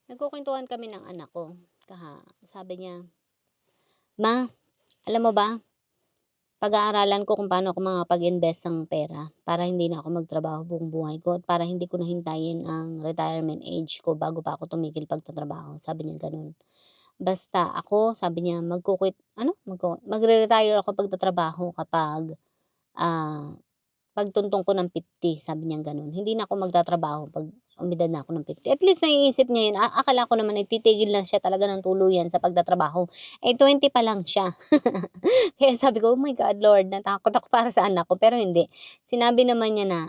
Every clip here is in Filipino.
Nagkukuwentuhan kami ng anak ko, sabi niya, "Ma, alam mo ba, pag-aaralan ko kung paano ako makapag-invest ng pera para hindi na ako magtrabaho buong buhay ko at para hindi ko na hintayin ang retirement age ko bago pa ako tumigil pagtatrabaho." Sabi niya gano'n. Basta ako, sabi niya, magre-retire ako pagtatrabaho kapag, ah pagtuntong ko ng 50, sabi niyang gano'n. Hindi na ako magtatrabaho 'pag umidad na ako ng 50. At least naiisip niya 'yun, akala ko naman ay titigil na siya talaga ng tuluyan sa pagtatrabaho, eh, 20 pa lang siya. Kaya sabi ko, "Oh my God Lord, natakot ako para sa anak ko." Pero hindi, sinabi naman niya na,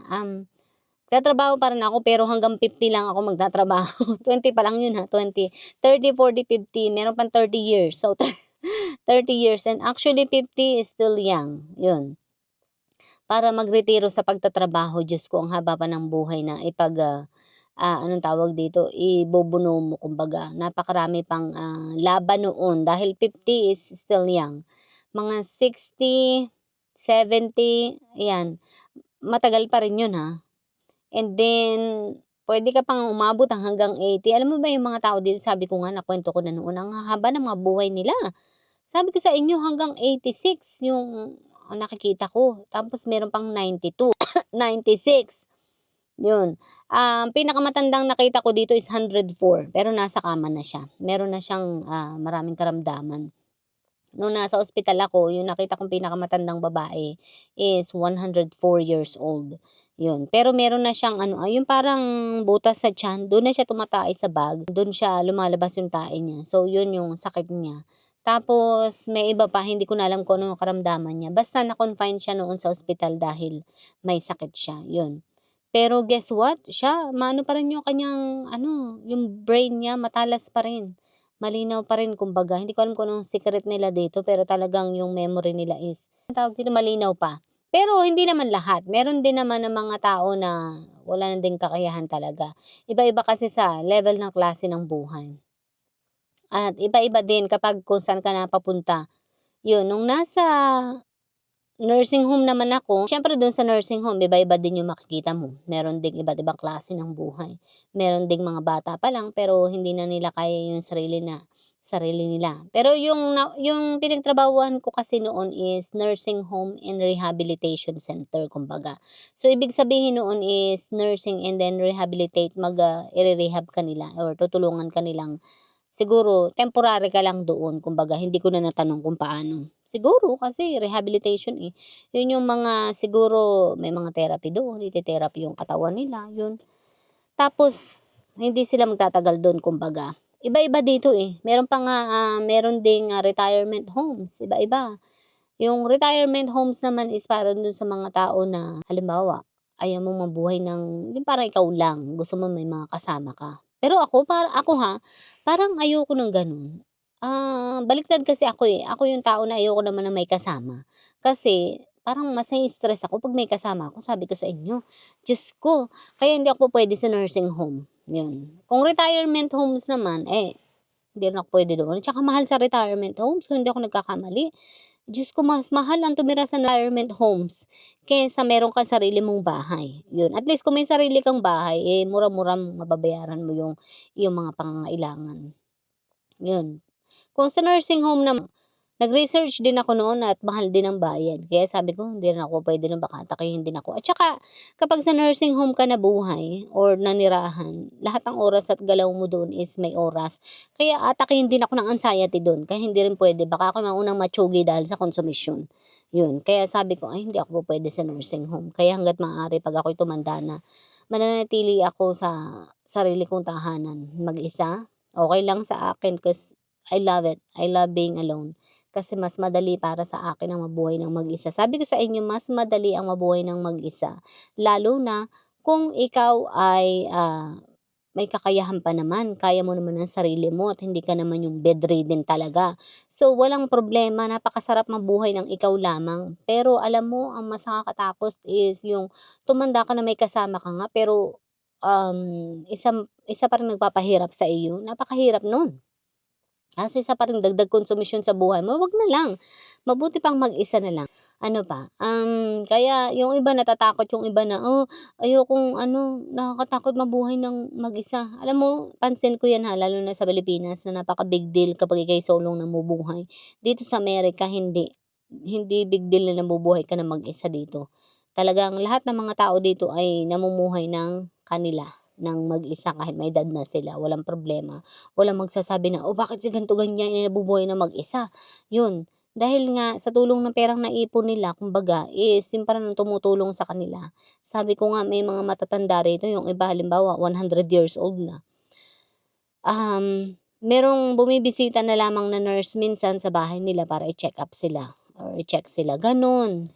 "Tatrabaho pa rin ako pero hanggang 50 lang ako magtatrabaho." 20 pa lang 'yun, 20, 30, 40, 50, meron pang 30 years. So, 30 years and actually 50 is still young, 'yun. Para magretiro sa pagtatrabaho, Diyos ko ang haba pa ng buhay na anong tawag dito, ibubuno mo kumbaga. Napakarami pang, laban noon dahil 50 is still young. Mga 60, 70, ayan, matagal pa rin 'yun, And then, puwede ka pang umabot hanggang 80. Alam mo ba yung mga tao dito, sabi ko nga, nakuwento ko na noon, ang hahaba ng mga buhay nila. Sabi ko sa inyo hanggang 86 yung nakikita ko, tapos meron pang 92, 96, yun. Pinakamatandang nakita ko dito is 104 pero nasa kama na siya. Meron na siyang, maraming karamdaman. Nung nasa ospital ako, yung nakita kong pinakamatandang babae is 104 years old, yun. Pero meron na siyang yung parang butas sa tiyan, dun na siya tumatae sa bag, dun siya lumalabas yung tae niya. So yun yung sakit niya. Tapos may iba pa, hindi ko na alam kung ano yung karamdaman niya. Basta na-confine siya noon sa ospital dahil may sakit siya, yun. Pero guess what? Siya, maano pa rin yung kanyang yung brain niya matalas pa rin. Malinaw pa rin kumbaga, hindi ko alam kung anong secret nila dito, pero talagang yung memory nila is, anong tawag dito, malinaw pa. Pero hindi naman lahat, meron din naman ng mga tao na wala na ding kakayahan talaga. Iba-iba kasi sa level ng klase ng buhay. At iba-iba din kapag kung saan ka napapunta. Yun, nung nasa nursing home naman ako, siyempre dun sa nursing home iba-iba din yung makikita mo. Meron ding iba't ibang klase ng buhay. Meron ding mga bata pa lang pero hindi na nila kaya yung sarili nila. Pero yung pinagtrabahuhan ko kasi noon is nursing home and rehabilitation center kumbaga. So ibig sabihin noon is nursing and then rehabilitate, i-rehab ka nila or tutulungan ka nilang. Siguro temporary ka lang doon, kumbaga hindi ko na natanong kung paano. Siguro kasi rehabilitation, eh. Yun yung mga siguro may mga therapy doon, ite-therapy yung katawan nila, yun. Tapos hindi sila magtatagal doon kumbaga. Iba-iba dito, eh. Meron pa nga, meron ding, retirement homes, iba-iba. Yung retirement homes naman is para dun sa mga tao na halimbawa, ayaw mong mabuhay ng yung parang ikaw lang, gusto mo may mga kasama ka. Pero parang ayoko ng gano'n. Baliktad kasi ako, eh. Ako yung tao na ayoko naman na may kasama. Kasi parang mas nai-stress ako 'pag may kasama ako, sabi ko sa inyo. Diyos ko, kaya hindi ako pupuwede sa nursing home, 'yun. Kung retirement homes naman, hindi rin ako puwede doon. Tsaka mahal sa retirement homes kung hindi ako nagkakamali. Diyos ko, mas mahal ang tumira sa retirement homes kaysa meron kang sarili mong bahay, 'yun. At least kung may sarili kang bahay, mura-mura mababayaran mo yung mga pangangailangan, 'yun. Kung sa nursing home naman, nag-research din ako noon at mahal din ang bayad. Kaya sabi ko, hindi rin ako puwede do'n, baka atakihin din ako. At saka kapag sa nursing home ka nabuhay or nanirahan, lahat ng oras at galaw mo doon is may oras. Kaya atakihin din ako ng anxiety do'n, kaya hindi rin puwede. Baka ako maunang matsugi dahil sa konsumisyon. 'Yun, kaya sabi ko, "Ay hindi ako pupuwede sa nursing home." Kaya hangga't maaari 'pag ako'y tumanda na, mananatili ako sa sarili kong tahanan, mag-isa. Okey lang sa akin 'cause I love it. I love being alone. Kasi mas madali para sa akin ang mabuhay ng mag-isa. Sabi ko sa inyo, mas madali ang mabuhay ng mag-isa, lalo na kung ikaw ay, may kakayahan pa naman, kaya mo naman ang sarili mo at hindi ka naman yung bedridden talaga. So, walang problema, napakasarap mabuhay ng ikaw lamang. Pero alam mo, ang mas nakakatakot is yung tumanda ka na may kasama ka nga pero, isa pa ring nagpapahirap sa iyo, napakahirap nun. Kasi isa pa ring dagdag konsumisyon sa buhay mo, wag na lang. Mabuti pang mag-isa na lang. Ano pa, kaya yung iba natatakot yung iba na, "Oh, ayokong ano, nakakatakot mabuhay ng mag-isa." Alam mo, pansin ko 'yan ha, lalo na sa Pilipinas na napaka-big deal kapag ika'y solong namumuhay. Dito sa Amerika hindi. Hindi big deal na nabubuhay ka ng mag-isa dito. Talagang lahat ng mga tao dito ay namumuhay ng kanila, ng mag-isa kahit may edad na sila, walang problema. Walang magsasabi na, "Oh, bakit si ganito ganyan, eh, nabubuhay ng mag-isa." 'Yun. Dahil nga sa tulong ng perang naipon nila kumbaga is yung parang tumutulong sa kanila. Sabi ko nga may mga matatanda rito yung iba halimbawa 100 years old na. Merong bumibisita na lamang na nurse minsan sa bahay nila para i-check up sila or i-check sila, gano'n.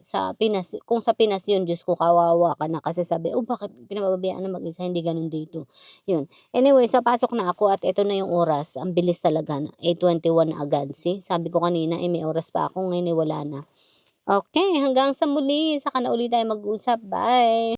Sa Pinas kung sa Pinas yun Diyos ko kawawa ka na kasi sabi, "Oh, bakit pinapabayaan ng mag-isa?" Hindi gano'n dito, yun. Anyway, sa pasok na ako at eto na yung oras, ang bilis talaga na 8:21 na agad, see? Sabi ko kanina, may oras pa ako, ngayon, wala na. Okay, hanggang sa muli, saka na ulit tayo mag-usap, bye.